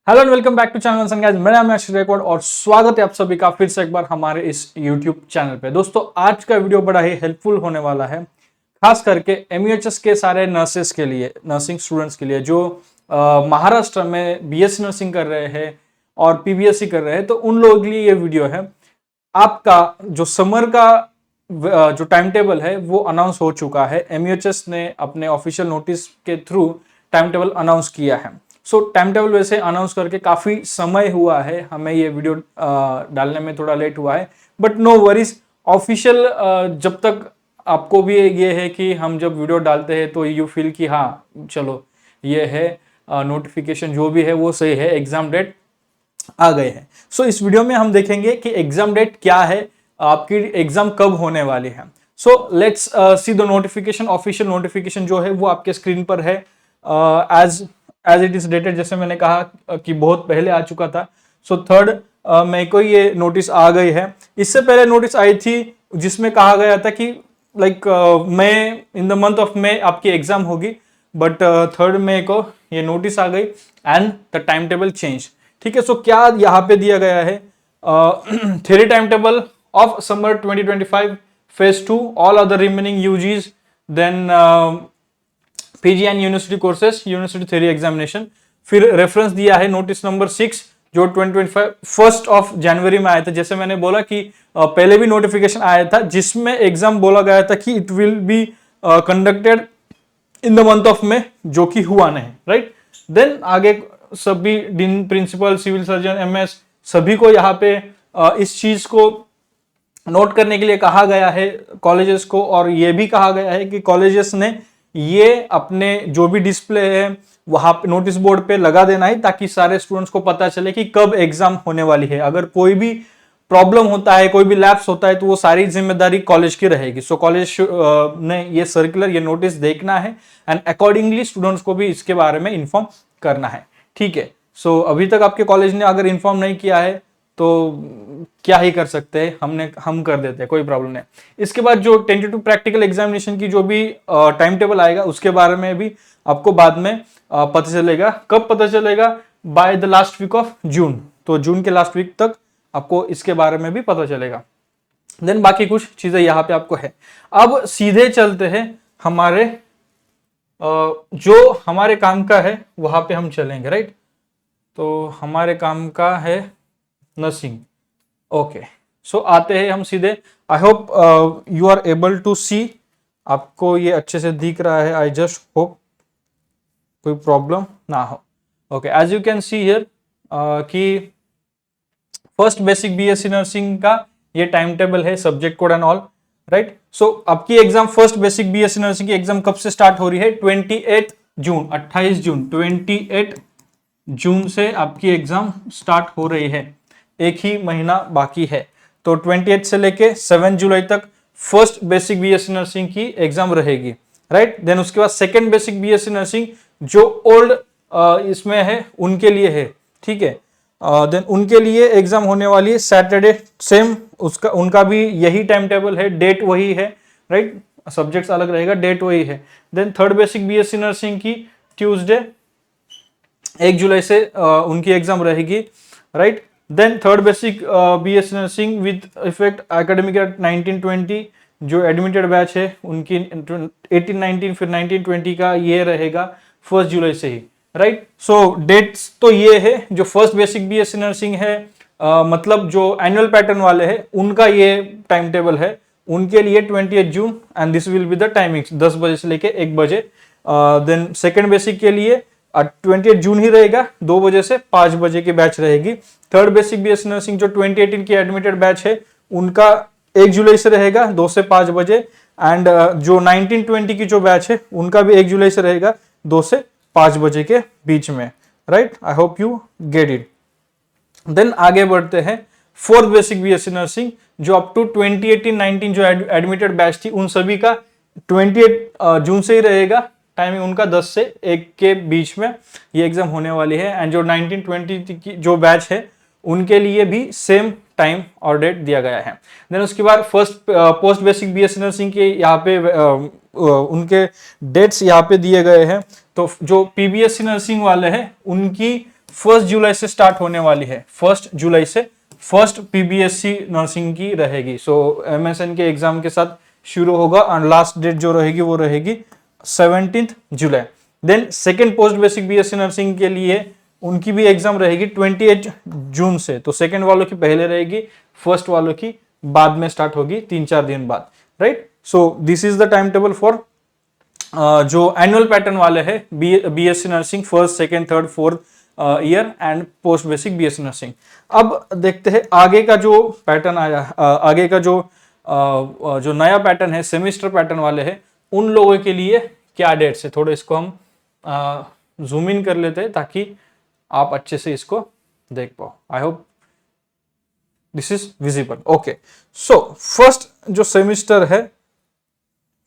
Hello and welcome back to channel guys. मेरा नाम है अक्षय गायकवाड़ और स्वागत है आप सभी का फिर से एक बार हमारे इस यूट्यूब चैनल पे। दोस्तों आज का वीडियो बड़ा ही हेल्पफुल होने वाला है, खास करके एमयूएचएस के सारे नर्सेस के लिए, नर्सिंग स्टूडेंट्स के लिए जो महाराष्ट्र में बीएससी नर्सिंग कर रहे हैं और पीबीएससी कर रहे हैं, तो उन लोगों के लिए ये वीडियो है। आपका जो समर का जो टाइम टेबल है वो अनाउंस हो चुका है। एमयूएचएस ने अपने ऑफिशियल नोटिस के थ्रू टाइम टेबल अनाउंस किया है। सो टाइम टेबल वैसे अनाउंस करके काफी समय हुआ है, हमें ये वीडियो डालने में थोड़ा लेट हुआ है, बट नो वरीज। ऑफिशियल जब तक आपको भी ये है कि हम जब वीडियो डालते हैं तो यू फील कि हाँ चलो ये है नोटिफिकेशन जो भी है वो सही है, एग्जाम डेट आ गए हैं। सो इस वीडियो में हम देखेंगे कि एग्जाम डेट क्या है, आपकी एग्जाम कब होने वाली है। So let's see the notification. Official notification जो है वो आपके स्क्रीन पर है। As as it is dated, जैसे मैंने कहा कि बहुत पहले आ चुका था। सो 3 मई को ये नोटिस आ गई है। इससे पहले नोटिस आई थी जिसमें कहा गया था कि like May, in the month of May आपकी एग्जाम होगी, बट 3 मई को ये नोटिस आ गई and the time table change. ठीक है, सो क्या यहाँ पे दिया गया है? Theory time table of summer 2025 phase 2 all other remaining UGs, then PG and university courses, university theory examination. फिर रेफरेंस दिया है नोटिस नंबर 6 जो 2025 1 जनवरी में आया था। जैसे मैंने बोला कि पहले भी नोटिफिकेशन आया था जिसमें एग्जाम बोला गया था कि it will be conducted in the month of May, जो कि हुआ नहीं, राइट। देन आगे सभी dean, principal, civil surgeon, MS, सभी को यहाँ पे इस चीज को नोट करने के लिए कहा गया है कॉलेजेस को, और ये भी कहा गया है कि कॉलेजेस ने ये अपने जो भी डिस्प्ले है वहां पे नोटिस बोर्ड पे लगा देना है, ताकि सारे स्टूडेंट्स को पता चले कि कब एग्जाम होने वाली है। अगर कोई भी प्रॉब्लम होता है, कोई भी लैप्स होता है, तो वो सारी जिम्मेदारी कॉलेज की रहेगी। सो कॉलेज ने ये सर्कुलर, ये नोटिस देखना है एंड अकॉर्डिंगली स्टूडेंट्स को भी इसके बारे में इन्फॉर्म करना है। ठीक है, सो अभी तक आपके कॉलेज ने अगर इन्फॉर्म नहीं किया है तो क्या ही कर सकते हैं, हम कर देते हैं, कोई प्रॉब्लम नहीं। इसके बाद जो टेंटेटिव प्रैक्टिकल एग्जामिनेशन की जो भी टाइम टेबल आएगा उसके बारे में भी आपको बाद में पता चलेगा। कब पता चलेगा? By the last week of June. तो जून के लास्ट वीक तक आपको इसके बारे में भी पता चलेगा। देन बाकी कुछ चीजें यहाँ पे आपको है। अब सीधे चलते हैं हमारे जो हमारे काम का है वहां पे हम चलेंगे, राइट। तो हमारे काम का है नर्सिंग। ओके, सो आते हैं हम सीधे। I hope you are able to see, आपको ये अच्छे से दिख रहा है। आई जस्ट होप कोई प्रॉब्लम ना हो। Okay, as you can see here कि फर्स्ट बेसिक बीएससी नर्सिंग का ये टाइम टेबल है, subject code and all, right. So आपकी exam first basic BSc nursing की एग्जाम कब से स्टार्ट हो रही है? 28 जून, 28 जून, 28 जून से आपकी एग्जाम स्टार्ट हो रही है। एक ही महीना बाकी है, तो 28 से लेके 7 जुलाई तक फर्स्ट बेसिक बीएससी नर्सिंग की एग्जाम रहेगी, राइट। देन उसके बाद सेकंड बेसिक बीएससी नर्सिंग जो ओल्ड इसमें है उनके लिए है, ठीक है। देन उनके लिए एग्जाम होने वाली है सैटरडे, सेम उसका उनका भी यही टाइम टेबल है, डेट वही है, राइट। सब्जेक्ट्स अलग रहेगा, डेट वही है। Then third basic BSc nursing की ट्यूसडे 1 जुलाई से उनकी एग्जाम रहेगी, right. Then third basic BSc nursing with effect academic year 1920 जो एडमिटेड बैच है उनकी 18-19 फिर 19-20 का ये रहेगा 1 जुलाई से ही, राइट। सो डेट्स तो ये है। जो फर्स्ट बेसिक बीएससी नर्सिंग है मतलब जो एनुअल पैटर्न वाले हैं उनका ये टाइम टेबल है, उनके लिए 28 June and this will be the timings 10 बजे से लेके 1 बजे। देन सेकेंड बेसिक के लिए 28 जून ही रहेगा, 2 बजे से 5 बजे की बैच रहेगी। थर्ड बेसिक बीएससी नर्सिंग जो 2018 की एडमिटेड बैच है उनका 1 जुलाई से रहेगा 2 से 5 बजे, एंड जो 1920 की जो बैच है उनका भी 1 जुलाई से रहेगा 2 से 5 बजे के बीच में, right. I hope you get it. Then आगे बढ़ते हैं फोर्थ बेसिक बीएससी नर्सिंग जो अप टू 2018-19 जो एडमिटेड बैच थी उन सभी का 28 जून से ही रहेगा। टाइमिंग उनका 10 से 1 के बीच में ये एग्जाम होने वाली है। एंड जो 1920 की जो बैच है उनके लिए भी सेम टाइम और डेट दिया गया है। देन उसके बाद first post basic BSc nursing के यहाँ पे उनके डेट्स यहाँ पे दिए गए हैं। तो जो पीबीएससी नर्सिंग वाले हैं उनकी 1 जुलाई से स्टार्ट होने वाली है। 1 जुलाई से फर्स्ट पीबीएससी नर्सिंग की रहेगी। सो एमएसएन के एग्जाम के साथ शुरू होगा और लास्ट डेट जो रहेगी वो रहेगी 17 जुलाई। Then second post basic BSc nursing के लिए उनकी भी एग्जाम रहेगी 28 जून से। तो सेकेंड वालों की पहले रहेगी, फर्स्ट वालों की बाद में स्टार्ट होगी 3-4 दिन बाद, right. So this is the time table for जो एनुअल पैटर्न वाले हैं BSc nursing first, second, third, fourth year and post basic BSc nursing. अब देखते हैं आगे का जो पैटर्न आया, आगे का जो नया पैटर्न है सेमिस्टर पैटर्न वाले हैं उन लोगों के लिए क्या डेट्स है। थोड़े इसको हम जूम इन कर लेते हैं ताकि आप अच्छे से इसको देख पाओ। आई hope this is visible. Okay, so first जो सेमिस्टर है,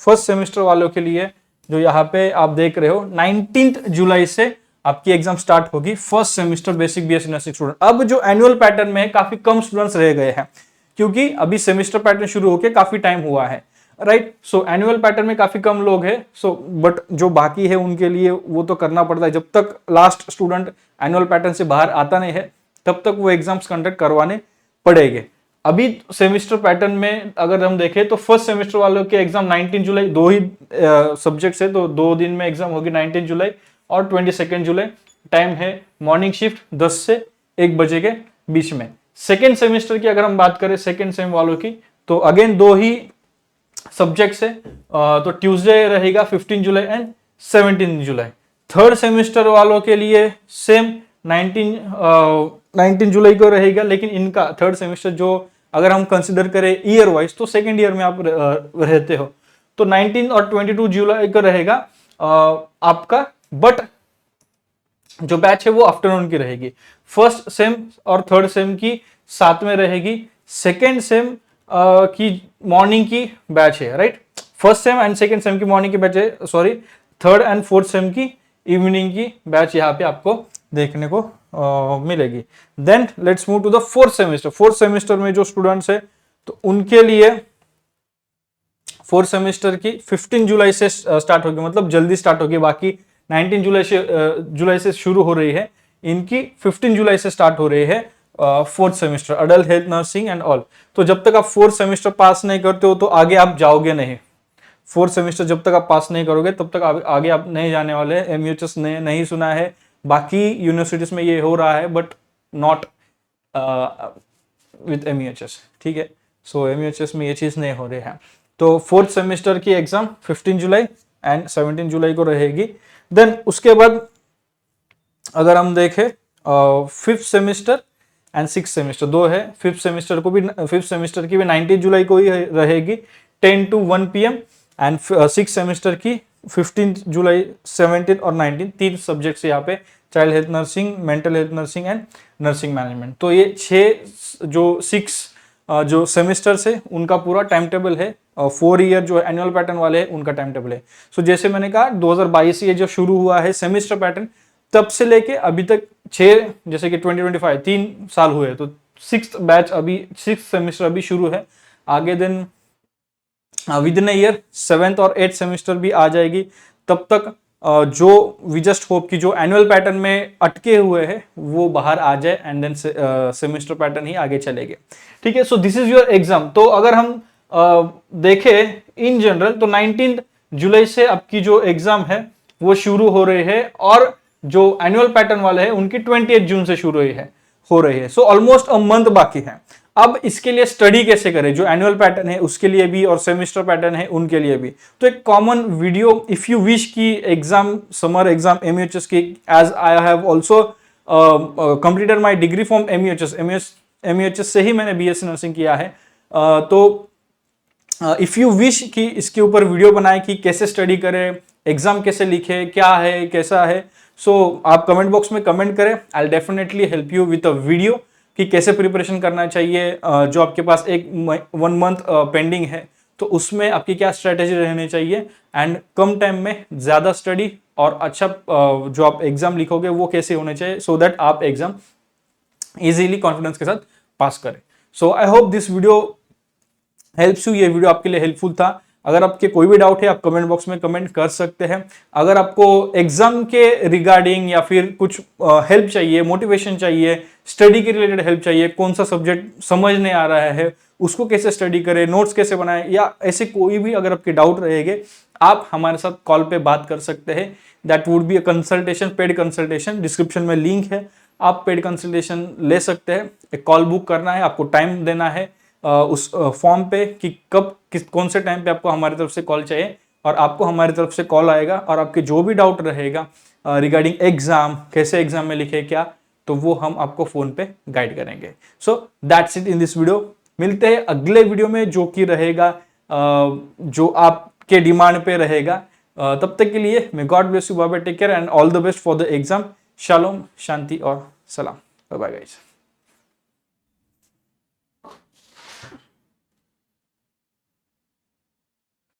फर्स्ट सेमिस्टर वालों के लिए जो यहाँ पे आप देख रहे हो 19 जुलाई से आपकी एग्जाम स्टार्ट होगी, first semester basic BSc nursing student. अब जो एनुअल पैटर्न में काफी कम स्टूडेंट्स रह गए हैं क्योंकि अभी सेमिस्टर पैटर्न शुरू होके काफी टाइम हुआ है, राइट। सो एनुअल पैटर्न में काफी कम लोग हैं। सो बट जो बाकी है उनके लिए वो तो करना पड़ता है। जब तक लास्ट स्टूडेंट एनुअल पैटर्न से बाहर आता नहीं है तब तक वो एग्जाम्स कंडक्ट करवाने पड़ेंगे। अभी सेमिस्टर पैटर्न में अगर हम देखें तो फर्स्ट सेमेस्टर वालों के एग्जाम 19 जुलाई, दो ही सब्जेक्ट्स है तो 2 दिन में एग्जाम होगी 19 जुलाई और 22 जुलाई। टाइम है मॉर्निंग शिफ्ट 10 से 1 बजे के बीच में। सेकेंड सेमेस्टर की अगर हम बात करें सेकेंड सेम वालों की तो अगेन 2 ही सब्जेक्ट्स है, तो ट्यूसडे रहेगा 15 जुलाई एंड 17 जुलाई। थर्ड सेमेस्टर वालों के लिए सेम 19 जुलाई को रहेगा, लेकिन इनका थर्ड सेमेस्टर जो अगर हम कंसिडर करें ईयर वाइज तो सेकेंड ईयर में आप रहते हो तो 19 और 22 जुलाई को रहेगा आपका, बट जो बैच है वो आफ्टरनून की रहेगी। फर्स्ट सेम और थर्ड सेम की साथ में रहेगी, सेकेंड सेम की मॉर्निंग की बैच है, right. First sem and second sem की मॉर्निंग की बैच है, sorry third and fourth sem की इवनिंग की बैच यहाँ पे आपको देखने को मिलेगी। Then let's move to the fourth semester. Fourth semester में जो स्टूडेंट्स है तो उनके लिए फोर्थ सेमेस्टर की 15 जुलाई से स्टार्ट होगी, मतलब जल्दी स्टार्ट होगी। बाकी 19 जुलाई से शुरू हो रही है, इनकी 15 जुलाई से स्टार्ट हो रही है fourth semester adult health nursing and all. तो जब तक आप फोर्थ सेमेस्टर पास नहीं करते हो तो आगे आप जाओगे नहीं। फोर्थ सेमेस्टर जब तक आप पास नहीं करोगे तब तक आगे आप नहीं जाने वाले। एमयूएचएस ने नहीं सुना है, बाकी यूनिवर्सिटीज में ये हो रहा है बट नॉट विद एमयूएचएस, ठीक है। सो एमयूएचएस में ये चीज नहीं हो रही है। तो फोर्थ सेमेस्टर की एग्जाम 15 जुलाई एंड 17 जुलाई को रहेगी। देन उसके बाद अगर हम देखें fifth semester and six semester 2 है। फिफ्थ सेमेस्टर की भी 19 जुलाई को ही रहेगी 10 to 1 PM and six semester की 15 जुलाई 17 और 19 3 सब्जेक्ट्स यहाँ पे, child health nursing, mental health nursing and nursing management. तो ये 6 जो सेमेस्टर्स है उनका पूरा टाइम टेबल है। 4 ईयर जो एनुअल पैटर्न वाले हैं उनका टाइम टेबल है। सो जैसे मैंने कहा 2022 ये जो शुरू हुआ है सेमेस्टर पैटर्न, तब से लेके अभी तक 6, जैसे कि 2025 3 साल हुए, तो 6th बैच अभी 6th सेमेस्टर अभी शुरू है। आगे दिन विद इन ईयर 7th और 8th सेमेस्टर भी आ जाएगी। तब तक जो वी जस्ट होप कि जो एनुअल पैटर्न में अटके हुए हैं वो बाहर आ जाए एंड देन सेमेस्टर पैटर्न ही आगे चलेंगे, ठीक है। So this is your exam. तो अगर हम देखें इन जनरल तो 19 जुलाई से आपकी जो एग्जाम है वो शुरू हो रही है और जो एनुअल पैटर्न वाले हैं उनकी 28 जून से शुरू हो रही है। सो ऑलमोस्ट अ मंथ बाकी है। अब इसके लिए स्टडी कैसे करें, जो एनुअल पैटर्न है उसके लिए भी और सेमेस्टर पैटर्न है उनके लिए भी। तो एक common video if you wish की एग्जाम, समर एग्जाम एमयूएचएस की, as I have also completed my degree from MUHS से ही मैंने बीएससी नर्सिंग किया है। तो इफ यू विश कि इसके ऊपर वीडियो बनाए कि कैसे स्टडी करें, एग्जाम कैसे लिखे, क्या है कैसा है, सो आप कमेंट बॉक्स में कमेंट करें। I will definitely help you with a video कि कैसे प्रिपरेशन करना चाहिए। जो आपके पास 1 मंथ पेंडिंग है तो उसमें आपकी क्या स्ट्रेटेजी रहनी चाहिए एंड कम टाइम में ज़्यादा स्टडी और अच्छा जो आप एग्जाम लिखोगे वो कैसे होने चाहिए, सो दैट आप एग्जाम इजीली कॉन्फिडेंस के साथ पास करें। So I hope this video helps you. ये वीडियो आपके लिए हेल्पफुल था। अगर आपके कोई भी डाउट है आप कमेंट बॉक्स में कमेंट कर सकते हैं। अगर आपको एग्जाम के रिगार्डिंग या फिर कुछ हेल्प चाहिए, मोटिवेशन चाहिए, स्टडी के रिलेटेड हेल्प चाहिए, कौन सा सब्जेक्ट समझ नहीं आ रहा है उसको कैसे स्टडी करें, नोट्स कैसे बनाएं, या ऐसे कोई भी अगर आपके डाउट रहेंगे आप हमारे साथ कॉल पे बात कर सकते हैं। That would be a consultation, paid consultation. Description में लिंक है, आप पेड कंसल्टेशन ले सकते हैं। एक कॉल बुक करना है, आपको टाइम देना है उस फॉर्म पे कि कब कौन से टाइम पे आपको हमारी तरफ से कॉल चाहिए, और आपको हमारी तरफ से कॉल आएगा और आपके जो भी डाउट रहेगा रिगार्डिंग एग्जाम, कैसे एग्जाम में लिखे क्या, तो वो हम आपको फोन पे गाइड करेंगे। So that's it in this video. मिलते हैं अगले वीडियो में जो कि रहेगा जो आपके डिमांड पे रहेगा। तब तक के लिए may God bless you, bye bye, take care and all the best for the exam. शालोम, शांति और सलाम। Bye bye guys.